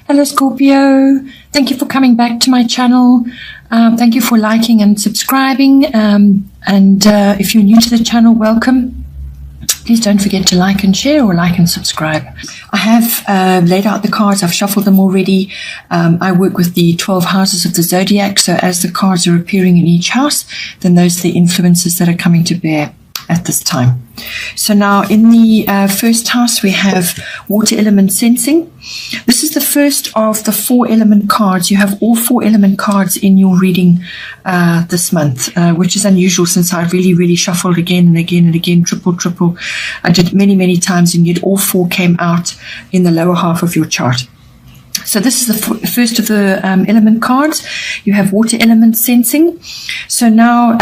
Hello Scorpio, thank you for coming back to my channel. Thank you for liking and subscribing, if you're new to the channel, welcome. Please don't forget to like and share, or like and subscribe. I have laid out the cards. I've shuffled them already. I work with the 12 houses of the zodiac, so as the cards are appearing in each house, then those are the influences that are coming to bear at this time. So now in the first house we have water element sensing. This is the first of the 4 element cards. You have all 4 element cards in your reading this month, which is unusual since I really shuffled again and again and again, triple. I did many times, and yet all 4 came out in the lower half of your chart. So this is the first of the element cards. You have water element sensing. So now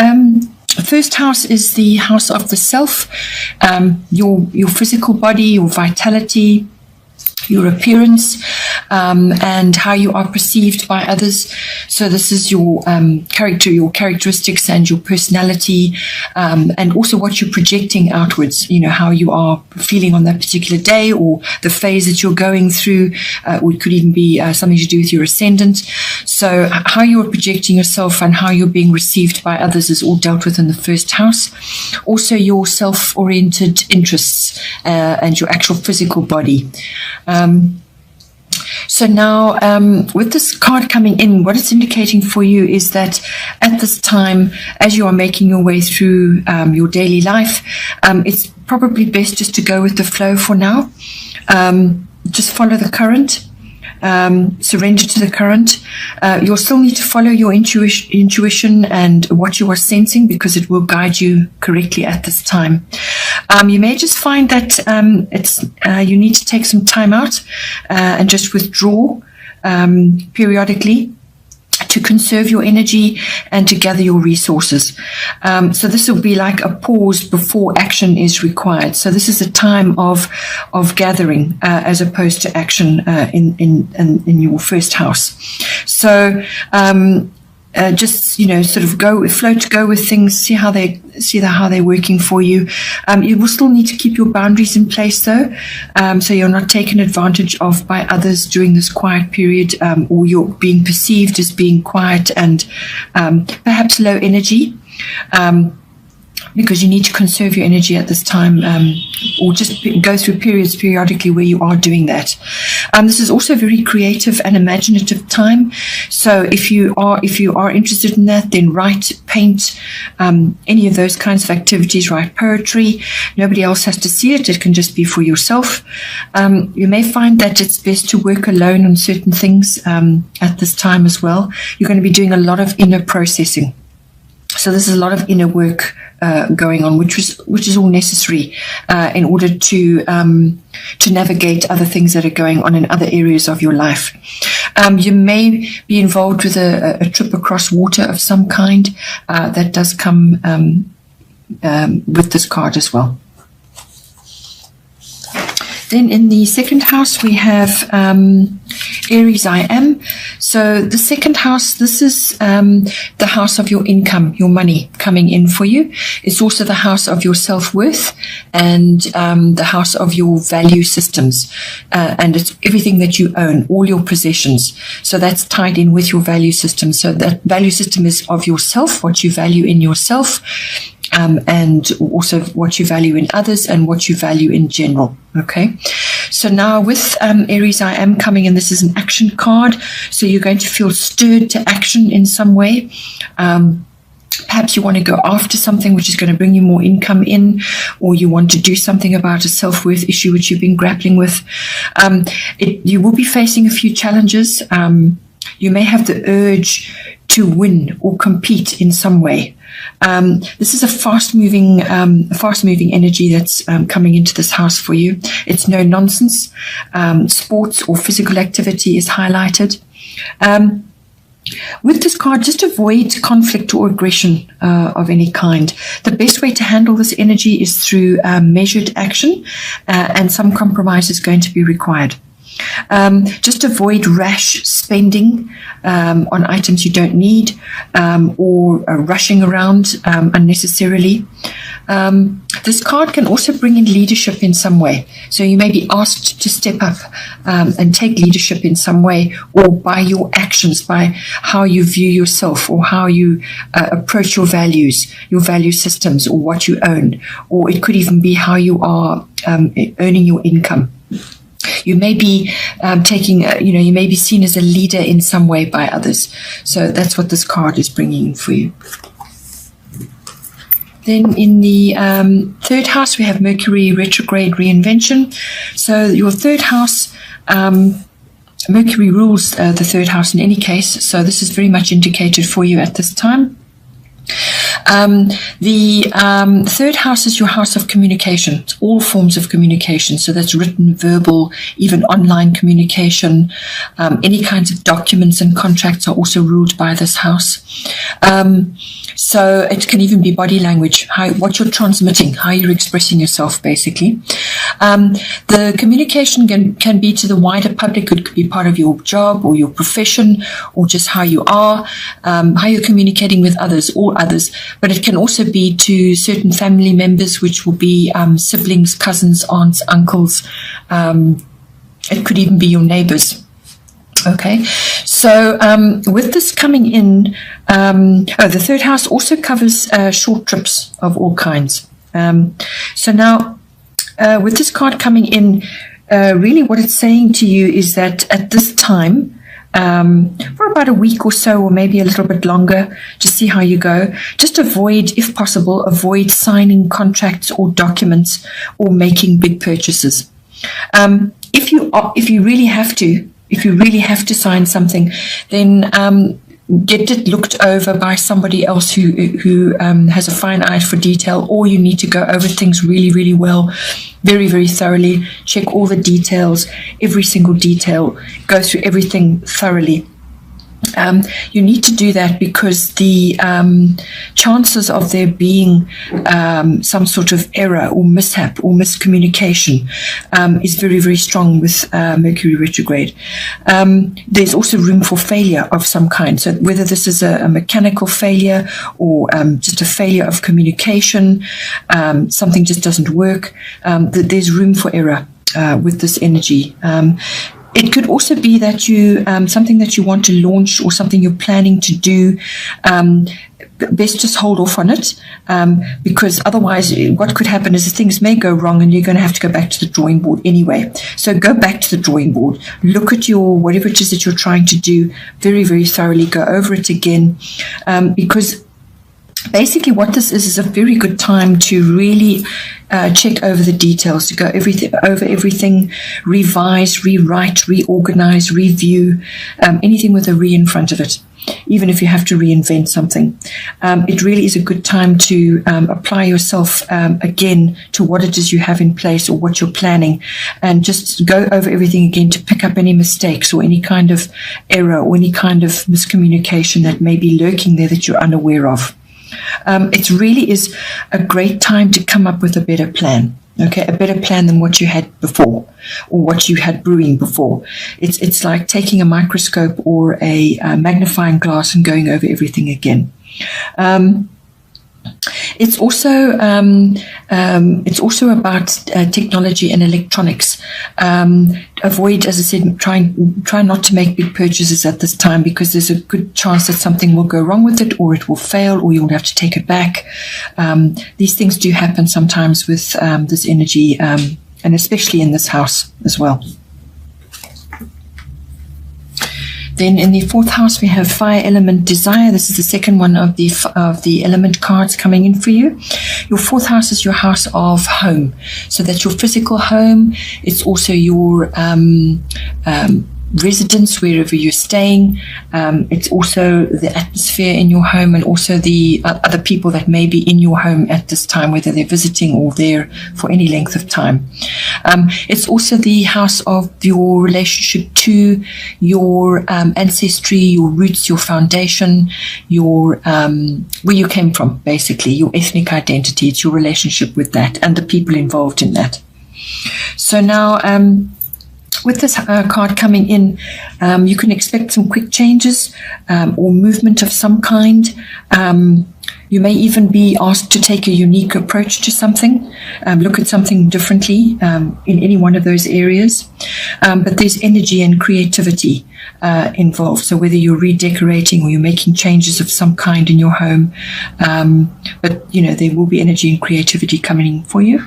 first house is the house of the self, your physical body, your vitality, your appearance, and how you are perceived by others. So this is your character, your characteristics and your personality, and also what you're projecting outwards, you know, how you are feeling on that particular day, or the phase that you're going through, or it could even be something to do with your ascendant. So how you are projecting yourself and how you're being received by others is all dealt with in the first house. Also your self-oriented interests and your actual physical body. So now with this card coming in, what it's indicating for you is that at this time, as you are making your way through your daily life, it's probably best just to go with the flow for now. Just follow the current. Surrender to the current. You'll still need to follow your intuition and what you are sensing, because it will guide you correctly at this time. You may just find that you need to take some time out and just withdraw periodically to conserve your energy and to gather your resources. So this will be like a pause before action is required. So this is a time of gathering as opposed to action in your first house. So just, you know, sort of go with things, see how they're working for you. You will still need to keep your boundaries in place though, so you're not taken advantage of by others during this quiet period, or you're being perceived as being quiet and perhaps low energy, because you need to conserve your energy at this time, or just go through periods periodically where you are doing that. This is also a very creative and imaginative time. So if you are interested in that, then write, paint, any of those kinds of activities. Write poetry. Nobody else has to see it. It can just be for yourself. You may find that it's best to work alone on certain things at this time as well. You're going to be doing a lot of inner processing. So there's a lot of inner work going on, which is all necessary in order to navigate other things that are going on in other areas of your life. You may be involved with a trip across water of some kind. That does come with this card as well. Then in the second house we have Aries I am. So the second house, this is the house of your income, your money coming in for you. It's also the house of your self-worth and the house of your value systems. And it's everything that you own, all your possessions. So that's tied in with your value system. So that value system is of yourself, what you value in yourself, and also what you value in others and what you value in general. Okay, so now with Aries I am coming in, this is an action card, so you're going to feel stirred to action in some way. Perhaps you want to go after something which is going to bring you more income in, or you want to do something about a self-worth issue which you've been grappling with. You will be facing a few challenges. You may have the urge to win or compete in some way. This is a fast-moving energy that's coming into this house for you. It's no nonsense. Sports or physical activity is highlighted. With this card, just avoid conflict or aggression of any kind. The best way to handle this energy is through measured action, and some compromise is going to be required. Just avoid rash spending on items you don't need, or rushing around unnecessarily. This card can also bring in leadership in some way. So you may be asked to step up and take leadership in some way, or by your actions, by how you view yourself, or how you approach your values, your value systems, or what you own. Or it could even be how you are earning your income. You may be you may be seen as a leader in some way by others. So that's what this card is bringing in for you. Then in the third house, we have Mercury retrograde reinvention. So your third house, Mercury rules the third house in any case. So this is very much indicated for you at this time. The third house is your house of communication, all forms of communication. So that's written, verbal, even online communication. Any kinds of documents and contracts are also ruled by this house. So it can even be body language, what you're transmitting, how you're expressing yourself, basically. The communication can be to the wider public. It could be part of your job or your profession, or just how you are, how you're communicating with others, all others. But it can also be to certain family members, which will be siblings, cousins, aunts, uncles. It could even be your neighbors. Okay, so with this coming in, the third house also covers short trips of all kinds. So now, with this card coming in, really what it's saying to you is that at this time, for about a week or so, or maybe a little bit longer, just see how you go. Just avoid, if possible, avoid signing contracts or documents or making big purchases. If you really have to sign something, then get it looked over by somebody else who has a fine eye for detail, or you need to go over things really, really well, very, very thoroughly, check all the details, every single detail, go through everything thoroughly. You need to do that because the chances of there being some sort of error or mishap or miscommunication is very, very strong with Mercury retrograde. There's also room for failure of some kind. So whether this is a mechanical failure or just a failure of communication, something just doesn't work, there's room for error with this energy. It could also be that you something that you want to launch or something you're planning to do, best just hold off on it, because otherwise what could happen is that things may go wrong and you're going to have to go back to the drawing board anyway. So go back to the drawing board, look at your whatever it is that you're trying to do very, very thoroughly, go over it again, because basically what this is a very good time to really check over the details, to go over everything, revise, rewrite, reorganize, review, anything with a re in front of it, even if you have to reinvent something. It really is a good time to apply yourself again to what it is you have in place or what you're planning, and just go over everything again to pick up any mistakes or any kind of error or any kind of miscommunication that may be lurking there that you're unaware of. It really is a great time to come up with a better plan. Okay, a better plan than what you had before or what you had brewing before. It's like taking a microscope or a magnifying glass and going over everything again. It's also about technology and electronics. Avoid, as I said, try not to make big purchases at this time, because there's a good chance that something will go wrong with it, or it will fail, or you'll have to take it back. These things do happen sometimes with this energy, and especially in this house as well. Then in the fourth house, we have fire element desire. This is the second one of the element cards coming in for you. Your fourth house is your house of home. So that's your physical home. It's also your residence, wherever you're staying. It's also the atmosphere in your home, and also the other people that may be in your home at this time, whether they're visiting or there for any length of time. It's also the house of your relationship to your ancestry, your roots, your foundation, your where you came from, basically, your ethnic identity. It's your relationship with that and the people involved in that. So now, with this card coming in, you can expect some quick changes or movement of some kind. You may even be asked to take a unique approach to something, look at something differently in any one of those areas. But there's energy and creativity involved. So whether you're redecorating or you're making changes of some kind in your home, but there will be energy and creativity coming in for you.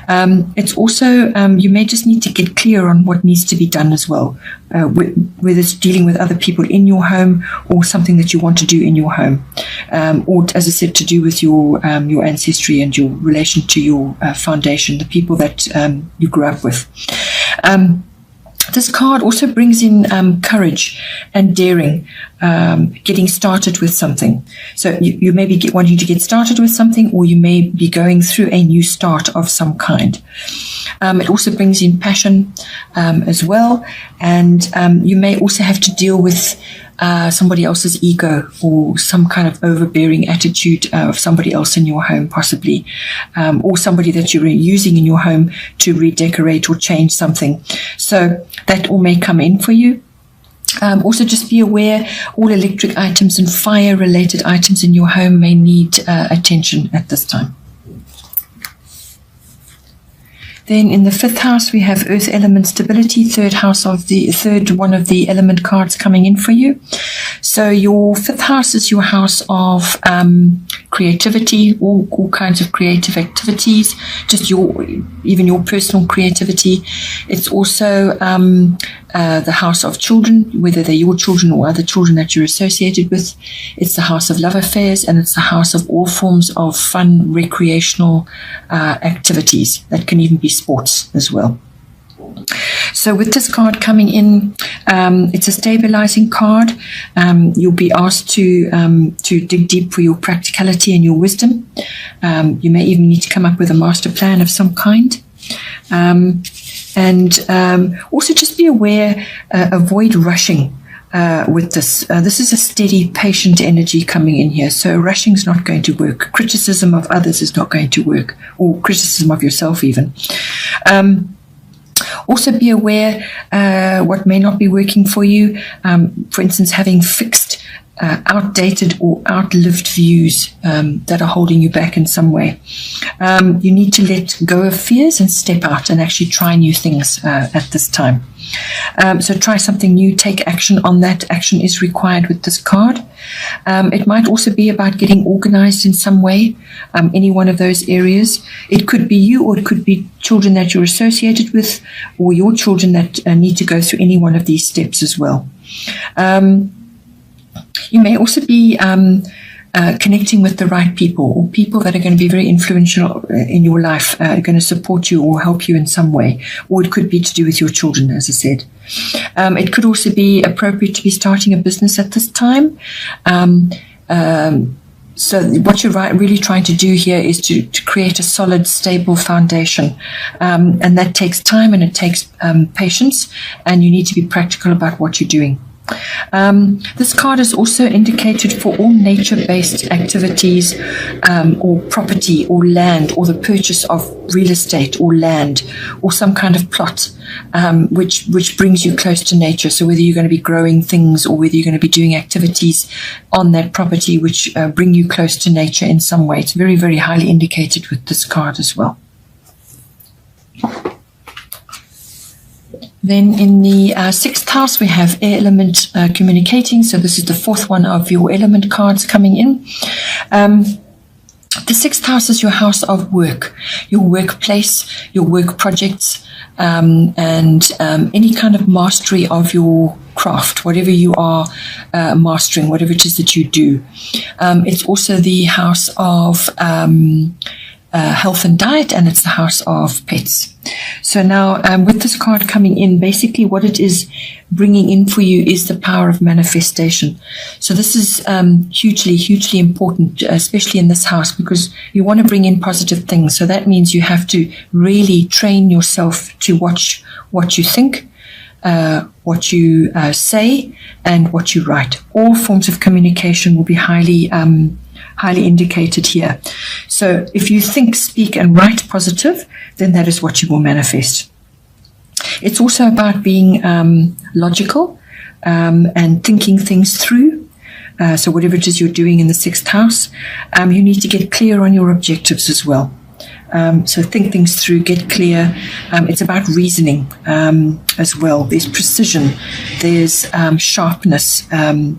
It's also, you may just need to get clear on what needs to be done as well, whether it's dealing with other people in your home or something that you want to do in your home, or, as I said, to do with your ancestry and your relation to your foundation, the people that you grew up with. This card also brings in courage and daring, getting started with something. So you may be wanting to get started with something, or you may be going through a new start of some kind. It also brings in passion as well, and you may also have to deal with somebody else's ego or some kind of overbearing attitude of somebody else in your home, possibly, or somebody that you're using in your home to redecorate or change something. So that all may come in for you. Also, just be aware all electric items and fire-related items in your home may need attention at this time. Then in the 5th house, we have earth element stability, third one of the element cards coming in for you. So your 5th house is your house of creativity, all kinds of creative activities, just even your personal creativity. It's also the house of children, whether they're your children or other children that you're associated with. It's the house of love affairs, and it's the house of all forms of fun, recreational activities. That can even be sports as well. So with this card coming in, it's a stabilizing card. You'll be asked to dig deep for your practicality and your wisdom. You may even need to come up with a master plan of some kind. And also just be aware, avoid rushing with this. This is a steady, patient energy coming in here. So rushing is not going to work. Criticism of others is not going to work, or criticism of yourself even. Also be aware what may not be working for you. For instance, having fixed, outdated or outlived views that are holding you back in some way. You need to let go of fears and step out and actually try new things at this time. So try something new, take action on that. Action is required with this card. It might also be about getting organized in some way, any one of those areas. It could be you, or it could be children that you're associated with, or your children that need to go through any one of these steps as well. You may also be connecting with the right people, or people that are going to be very influential in your life, are going to support you or help you in some way. Or it could be to do with your children, as I said. It could also be appropriate to be starting a business at this time. So what you're really trying to do here is to create a solid, stable foundation. And that takes time and it takes patience, and you need to be practical about what you're doing. This card is also indicated for all nature-based activities, or property or land, or the purchase of real estate or land, or some kind of plot, which brings you close to nature. So whether you're going to be growing things, or whether you're going to be doing activities on that property which bring you close to nature in some way, it's very, very highly indicated with this card as well. Then in the 6th house, we have air element communicating. So this is the 4th one of your element cards coming in. The 6th house is your house of work, your workplace, your work projects, and any kind of mastery of your craft, whatever you are mastering, whatever it is that you do. It's also the house of health and diet, and it's the house of pets. So now with this card coming in, basically what it is bringing in for you is the power of manifestation. So this is hugely, hugely important, especially in this house, because you want to bring in positive things. So that means you have to really train yourself to watch what you think, what you say, and what you write. All forms of communication will be highly indicated here. So if you think, speak, and write positive, then that is what you will manifest. It's also about being logical and thinking things through. So whatever it is you're doing in the 6th house, you need to get clear on your objectives as well. So think things through, get clear. It's about reasoning as well. There's precision, there's sharpness,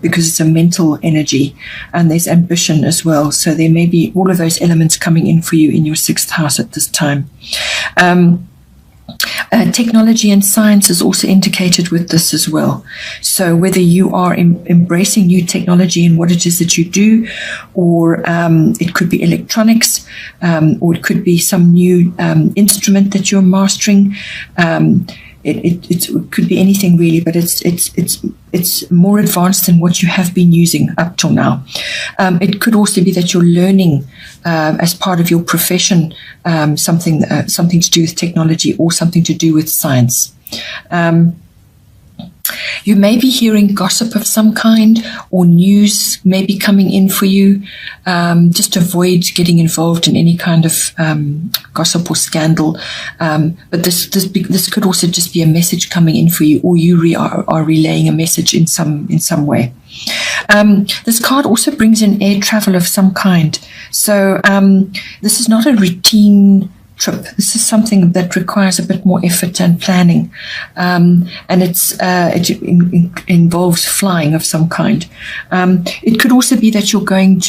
because it's a mental energy, and there's ambition as well. So there may be all of those elements coming in for you in your 6th house at this time. Technology and science is also indicated with this as well. So whether you are embracing new technology in what it is that you do, or it could be electronics, or it could be some new instrument that you're mastering. It could be anything really, but it's more advanced than what you have been using up till now. It could also be that you're learning as part of your profession something to do with technology or something to do with science. You may be hearing gossip of some kind, or news may be coming in for you. Just avoid getting involved in any kind of gossip or scandal. But this could also just be a message coming in for you, or you are relaying a message in some way. This card also brings in air travel of some kind. So this is not a routine trip. This is something that requires a bit more effort and planning, and it involves flying of some kind. It could also be that you're going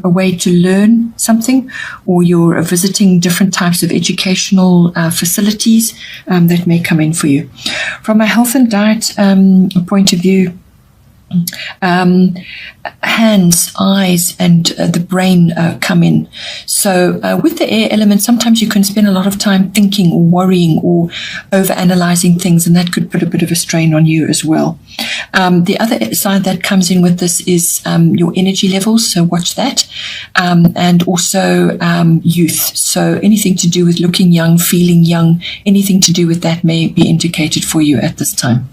away to learn something, or you're visiting different types of educational facilities that may come in for you. From a health and diet point of view, hands, eyes, and the brain come in. So with the air element, sometimes you can spend a lot of time thinking or worrying or over-analyzing things, and that could put a bit of a strain on you as well. The other side that comes in with this is your energy levels, so watch that, and also youth. So anything to do with looking young, feeling young, anything to do with that may be indicated for you at this time.